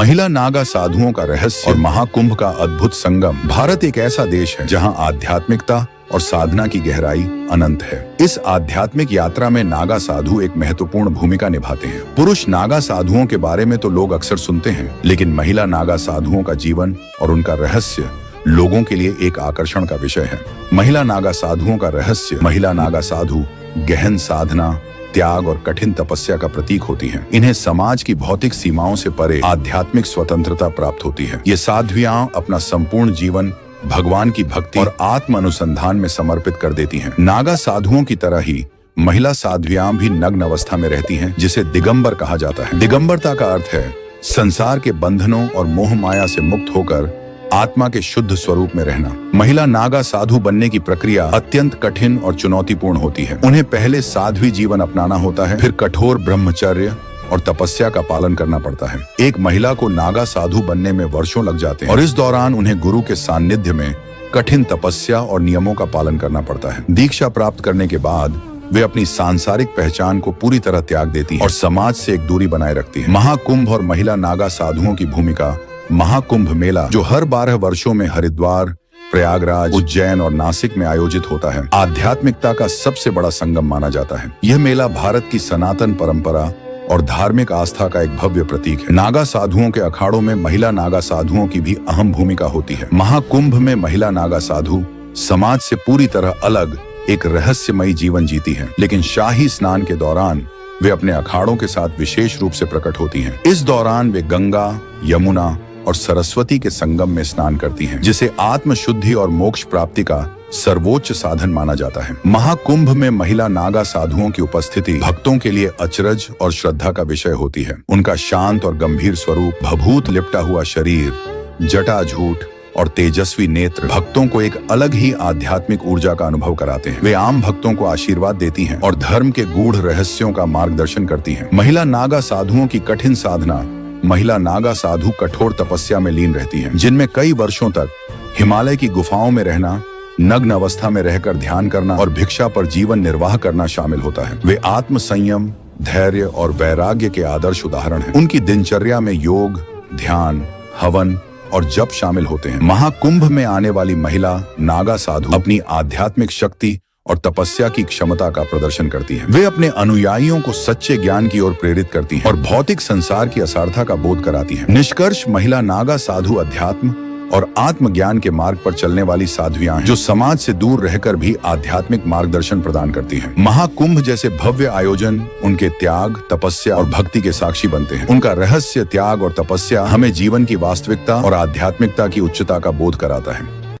महिला नागा साधुओं का रहस्य और महाकुंभ का अद्भुत संगम। भारत एक ऐसा देश है जहां आध्यात्मिकता और साधना की गहराई अनंत है। इस आध्यात्मिक यात्रा में नागा साधु एक महत्वपूर्ण भूमिका निभाते हैं। पुरुष नागा साधुओं के बारे में तो लोग अक्सर सुनते हैं, लेकिन महिला नागा साधुओं का जीवन और उनका रहस्य लोगों के लिए एक आकर्षण का विषय है। महिला नागा साधुओं का रहस्य। महिला नागा साधु गहन साधना, त्याग और कठिन तपस्या का प्रतीक होती हैं। इन्हें समाज की भौतिक सीमाओं से परे आध्यात्मिक स्वतंत्रता प्राप्त होती है। ये साध्वियां अपना संपूर्ण जीवन भगवान की भक्ति और आत्म अनुसंधान में समर्पित कर देती हैं। नागा साधुओं की तरह ही महिला साध्वियां भी नग्न अवस्था में रहती हैं, जिसे दिगंबर कहा जाता है। दिगंबरता का अर्थ है संसार के बंधनों और मोह माया से मुक्त होकर आत्मा के शुद्ध स्वरूप में रहना। महिला नागा साधु बनने की प्रक्रिया अत्यंत कठिन और चुनौतीपूर्ण होती है। उन्हें पहले साध्वी जीवन अपनाना होता है, फिर कठोर ब्रह्मचर्य और तपस्या का पालन करना पड़ता है। एक महिला को नागा साधु बनने में वर्षों लग जाते हैं और इस दौरान उन्हें गुरु के सानिध्य में कठिन तपस्या और नियमों का पालन करना पड़ता है। दीक्षा प्राप्त करने के बाद वे अपनी सांसारिक पहचान को पूरी तरह त्याग देती हैं और समाज से एक दूरी बनाए रखती हैं। महाकुंभ और महिला नागा साधुओं की भूमिका। महाकुंभ मेला, जो हर 12 वर्षों में हरिद्वार, प्रयागराज, उज्जैन और नासिक में आयोजित होता है, आध्यात्मिकता का सबसे बड़ा संगम माना जाता है। यह मेला भारत की सनातन परंपरा और धार्मिक आस्था का एक भव्य प्रतीक है। नागा साधुओं के अखाड़ों में महिला नागा साधुओं की भी अहम भूमिका होती है। महाकुंभ में महिला नागा साधु समाज से पूरी तरह अलग एक रहस्यमयी जीवन जीती हैं, लेकिन शाही स्नान के दौरान वे अपने अखाड़ों के साथ विशेष रूप से प्रकट होती हैं। इस दौरान वे गंगा, यमुना और सरस्वती के संगम में स्नान करती हैं, जिसे आत्म शुद्धि और मोक्ष प्राप्ति का सर्वोच्च साधन माना जाता है। महाकुंभ में महिला नागा साधुओं की उपस्थिति भक्तों के लिए अचरज और श्रद्धा का विषय होती है। उनका शांत और गंभीर स्वरूप, भभूत लिपटा हुआ शरीर, जटाजूट और तेजस्वी नेत्र भक्तों को एक अलग ही आध्यात्मिक ऊर्जा का अनुभव कराते हैं। वे आम भक्तों को आशीर्वाद देती हैं और धर्म के गूढ़ रहस्यों का मार्गदर्शन करती हैं। महिला नागा साधुओं की कठिन साधना। महिला नागा साधु कठोर तपस्या में लीन रहती हैं, जिनमें कई वर्षों तक हिमालय की गुफाओं में रहना, नग्न अवस्था में रहकर ध्यान करना और भिक्षा पर जीवन निर्वाह करना शामिल होता है। वे आत्म संयम, धैर्य और वैराग्य के आदर्श उदाहरण हैं। उनकी दिनचर्या में योग, ध्यान, हवन और जप शामिल होते हैं। महाकुंभ में आने वाली महिला नागा साधु अपनी आध्यात्मिक शक्ति और तपस्या की क्षमता का प्रदर्शन करती हैं। वे अपने अनुयायियों को सच्चे ज्ञान की ओर प्रेरित करती हैं और भौतिक संसार की असारता का बोध कराती हैं। निष्कर्ष, महिला नागा साधु अध्यात्म और आत्मज्ञान के मार्ग पर चलने वाली साध्वियां हैं, जो समाज से दूर रहकर भी आध्यात्मिक मार्गदर्शन प्रदान करती हैं। महाकुंभ जैसे भव्य आयोजन उनके त्याग, तपस्या और भक्ति के साक्षी बनते हैं। उनका रहस्य, त्याग और तपस्या हमें जीवन की वास्तविकता और आध्यात्मिकता की उच्चता का बोध कराता है।